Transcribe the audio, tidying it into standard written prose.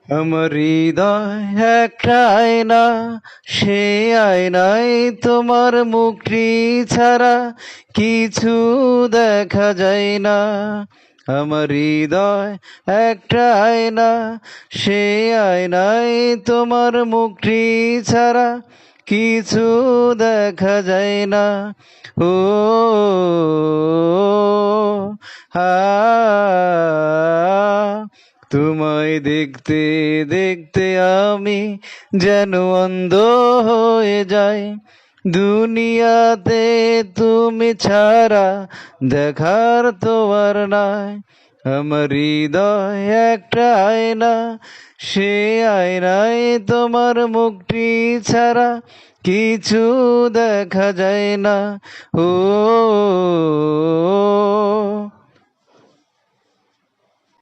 আমার হৃদয় একটা আয়না, সে আয়নায় তোমার মুখটি ছাড়া কিছু দেখা যায় না। আমার হৃদয় একটা আয়না, সে আয়নায় তোমার মুখটি ছাড়া কিছু দেখা যায় না। ও হা, তোমায় দেখতে দেখতে আমি যেন অন্ধ হয়ে যাই। দুনিয়াতে তুমি ছাড়া দেখার তো আর নাই। আমার হৃদয় একটা আয়না, সে আয়নায় তোমার মুখটি ছাড়া কিছু দেখা যায় না। ও